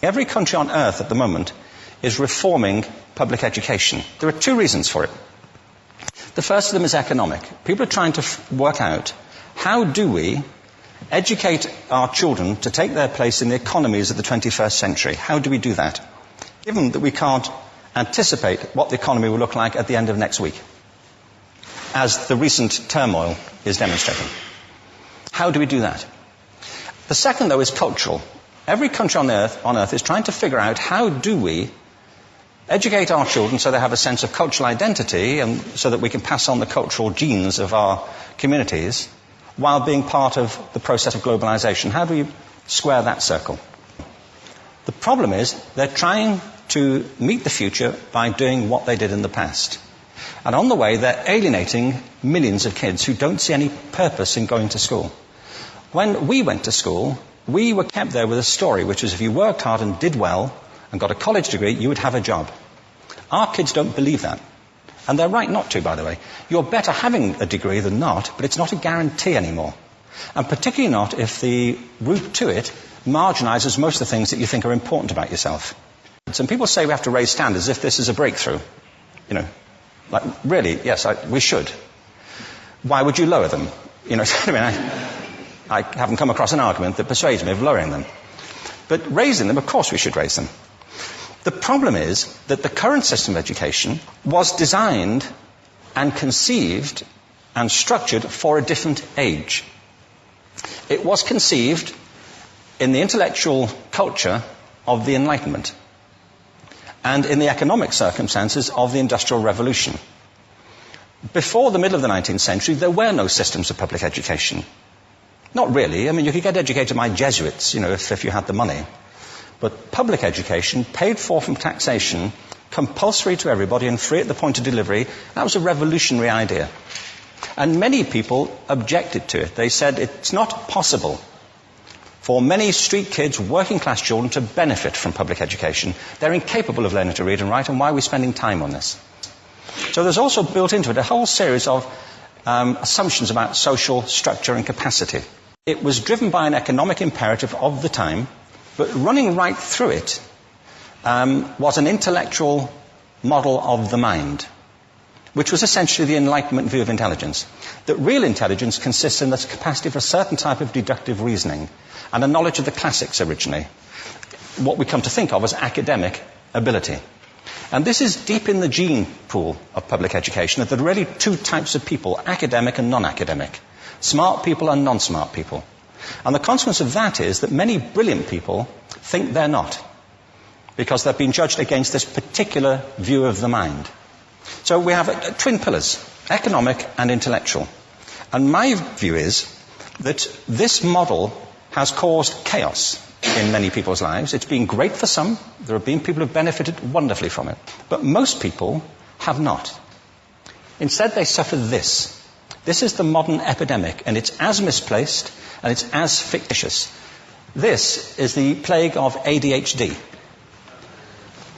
Every country on earth at the moment is reforming public education. There are two reasons for it. The first of them is economic. People are trying to work out, how do we educate our children to take their place in the economies of the 21st century? How do we do that, given that we can't anticipate what the economy will look like at the end of next week, as the recent turmoil is demonstrating? How do we do that? The second, though, is cultural. Every country on earth is trying to figure out, how do we educate our children so they have a sense of cultural identity and so that we can pass on the cultural genes of our communities while being part of the process of globalization. How do we square that circle? The problem is they're trying to meet the future by doing what they did in the past. And on the way, they're alienating millions of kids who don't see any purpose in going to school. When we went to school, we were kept there with a story, which was if you worked hard and did well and got a college degree, you would have a job. Our kids don't believe that. And they're right not to, by the way. You're better having a degree than not, but it's not a guarantee anymore. And particularly not if the route to it marginalizes most of the things that you think are important about yourself. Some people say we have to raise standards as if this is a breakthrough. You know, like, really, yes, we should. Why would you lower them? You know, I mean, I haven't come across an argument that persuades me of lowering them. But raising them, of course we should raise them. The problem is that the current system of education was designed and conceived and structured for a different age. It was conceived in the intellectual culture of the Enlightenment and in the economic circumstances of the Industrial Revolution. Before the middle of the 19th century, there were no systems of public education. Not really. I mean, you could get educated by Jesuits, you know, if you had the money. But public education, paid for from taxation, compulsory to everybody and free at the point of delivery, that was a revolutionary idea. And many people objected to it. They said it's not possible for many street kids, working class children, to benefit from public education. They're incapable of learning to read and write, and why are we spending time on this? So there's also built into it a whole series of assumptions about social structure and capacity. It was driven by an economic imperative of the time, but running right through it was an intellectual model of the mind, which was essentially the Enlightenment view of intelligence. That real intelligence consists in the capacity for a certain type of deductive reasoning and a knowledge of the classics originally, what we come to think of as academic ability. And this is deep in the gene pool of public education, that there are really two types of people, academic and non-academic, smart people and non-smart people. And the consequence of that is that many brilliant people think they're not, because they've been judged against this particular view of the mind. So we have twin pillars, economic and intellectual. And my view is that this model has caused chaos in many people's lives. It's been great for some. There have been people who have benefited wonderfully from it. But most people have not. Instead, they suffer this. This is the modern epidemic, and it's as misplaced and it's as fictitious. This is the plague of ADHD.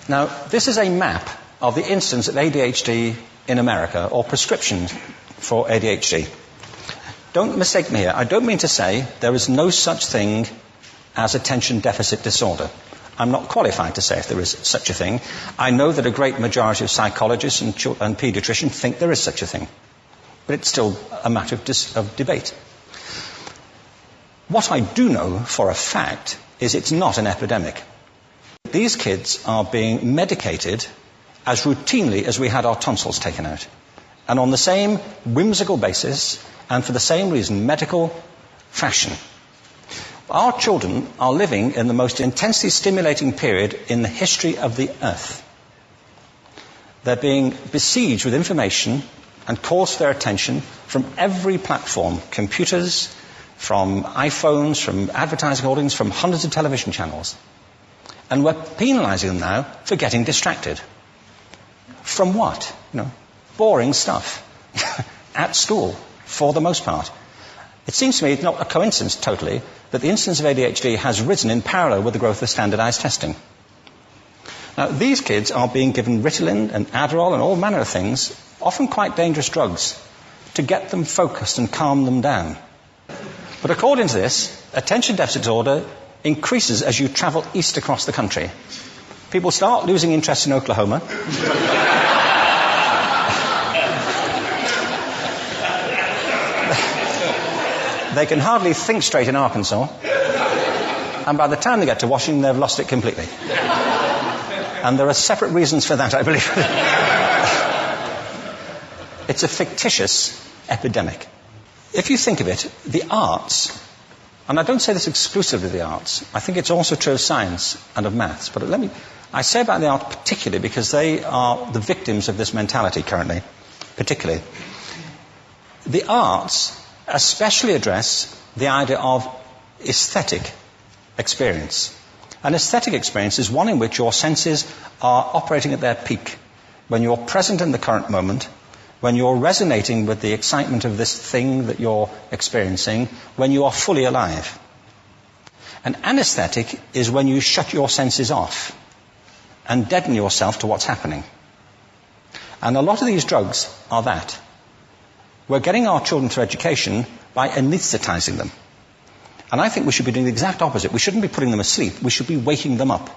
Now, this is a map of the incidence of ADHD in America, or prescriptions for ADHD. Don't mistake me here. I don't mean to say there is no such thing as attention deficit disorder. I'm not qualified to say if there is such a thing. I know that a great majority of psychologists and paediatricians think there is such a thing. But it's still a matter of debate. What I do know for a fact is it's not an epidemic. These kids are being medicated as routinely as we had our tonsils taken out. And on the same whimsical basis, and for the same reason, medical fashion. Our children are living in the most intensely stimulating period in the history of the earth. They're being besieged with information and calls for their attention from every platform, computers, from iPhones, from advertising holdings, from hundreds of television channels. And we're penalizing them now for getting distracted. From what? You know, boring stuff. At school, for the most part. It seems to me it's not a coincidence totally that the incidence of ADHD has risen in parallel with the growth of standardized testing. Now, these kids are being given Ritalin and Adderall and all manner of things, often quite dangerous drugs, to get them focused and calm them down. But according to this, attention deficit disorder increases as you travel east across the country. People start losing interest in Oklahoma. They can hardly think straight in Arkansas. And by the time they get to Washington, they've lost it completely. And there are separate reasons for that, I believe. It's a fictitious epidemic. If you think of it, the arts, and I don't say this exclusively of the arts, I think it's also true of science and of maths, but I say about the arts particularly because they are the victims of this mentality currently, particularly. The arts especially address the idea of aesthetic experience. An aesthetic experience is one in which your senses are operating at their peak, when you're present in the current moment, when you're resonating with the excitement of this thing that you're experiencing, when you are fully alive. An anesthetic is when you shut your senses off and deaden yourself to what's happening. And a lot of these drugs are that. We're getting our children through education by anesthetizing them. And I think we should be doing the exact opposite. We shouldn't be putting them asleep. We should be waking them up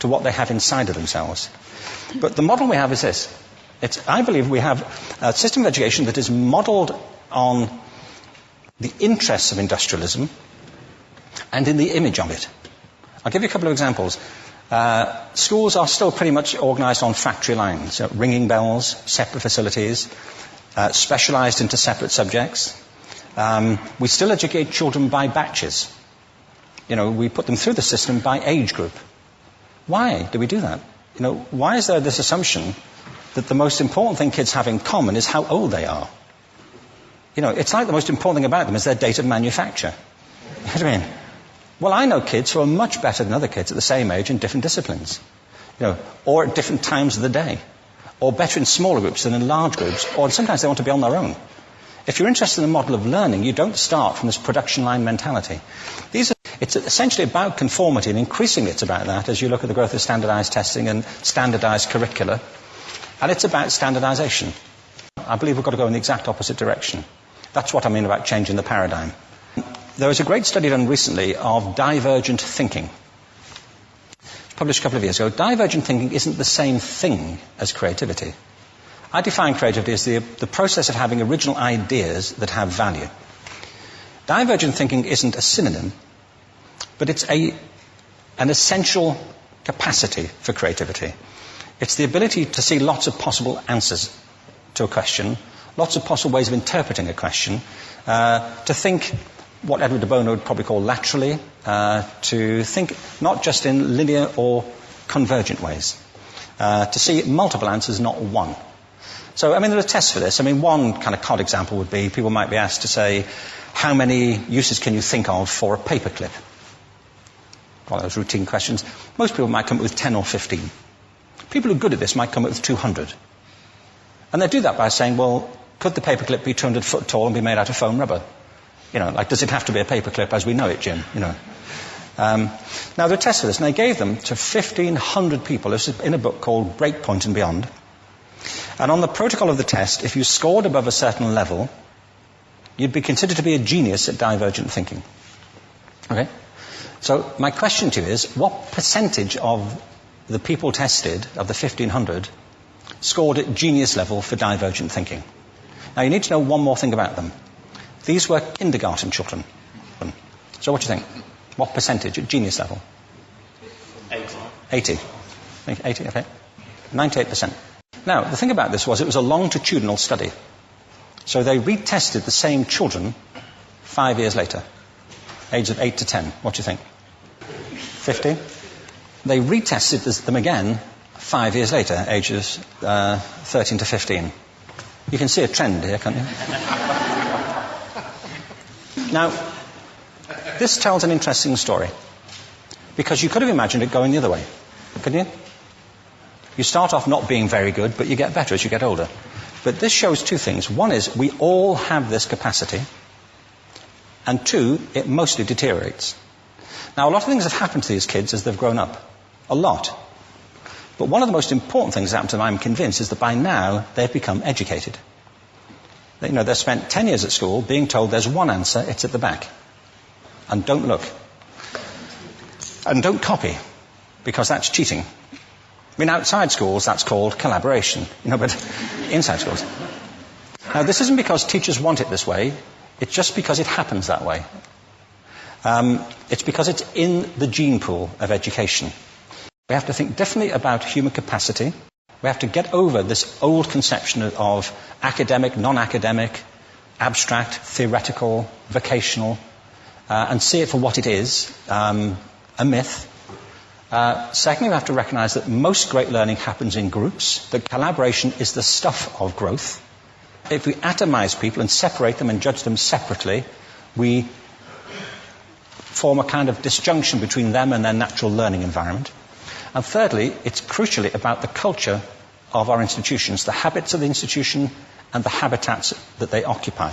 to what they have inside of themselves. But the model we have is this. I believe we have a system of education that is modeled on the interests of industrialism and in the image of it. I'll give you a couple of examples. Schools are still pretty much organized on factory lines, ringing bells, separate facilities, specialized into separate subjects. We still educate children by batches. We put them through the system by age group. Why do we do that? Why is there this assumption that the most important thing kids have in common is how old they are? It's like the most important thing about them is their date of manufacture. You know what I mean? Well, I know kids who are much better than other kids at the same age in different disciplines, or at different times of the day, or better in smaller groups than in large groups, or sometimes they want to be on their own. If you're interested in the model of learning, you don't start from this production line mentality. It's essentially about conformity, and increasingly it's about that as you look at the growth of standardized testing and standardized curricula. And it's about standardization. I believe we've got to go in the exact opposite direction. That's what I mean about changing the paradigm. There was a great study done recently of divergent thinking. Published a couple of years ago. Divergent thinking isn't the same thing as creativity. I define creativity as the process of having original ideas that have value. Divergent thinking isn't a synonym, but it's an essential capacity for creativity. It's the ability to see lots of possible answers to a question, lots of possible ways of interpreting a question, to think what Edward de Bono would probably call laterally, to think not just in linear or convergent ways, to see multiple answers, not one. So, there are tests for this. One kind of cod example would be, people might be asked to say, how many uses can you think of for a paperclip? Well, those routine questions. Most people might come up with 10 or 15. People who are good at this might come up with 200. And they do that by saying, well, could the paperclip be 200 foot tall and be made out of foam rubber? Does it have to be a paperclip as we know it, Jim? Now, there are tests for this, and they gave them to 1,500 people. This is in a book called Breakpoint and Beyond. And on the protocol of the test, if you scored above a certain level, you'd be considered to be a genius at divergent thinking. Okay? So my question to you is, what percentage of the people tested, of the 1,500, scored at genius level for divergent thinking? Now, you need to know one more thing about them. These were kindergarten children. So what do you think? What percentage at genius level? 80. 80, okay. 98%. Now, the thing about this was it was a longitudinal study. So they retested the same children 5 years later, ages of 8 to 10. What do you think? 50? They retested them again 5 years later, ages 13 to 15. You can see a trend here, can't you? Now, this tells an interesting story, because you could have imagined it going the other way, couldn't you? You start off not being very good, but you get better as you get older. But this shows two things. One is we all have this capacity, and two, it mostly deteriorates. Now, a lot of things have happened to these kids as they've grown up. A lot. But one of the most important things that happened to them, I'm convinced, is that by now they've become educated. They've spent 10 years at school being told there's one answer, it's at the back. And don't look. And don't copy, because that's cheating. I mean, outside schools, that's called collaboration, but inside schools. Now, this isn't because teachers want it this way, it's just because it happens that way. It's because it's in the gene pool of education. We have to think differently about human capacity. We have to get over this old conception of academic, non-academic, abstract, theoretical, vocational, and see it for what it is, a myth. Secondly, we have to recognize that most great learning happens in groups, that collaboration is the stuff of growth. If we atomize people and separate them and judge them separately, we form a kind of disjunction between them and their natural learning environment. And thirdly, it's crucially about the culture of our institutions, the habits of the institution and the habitats that they occupy.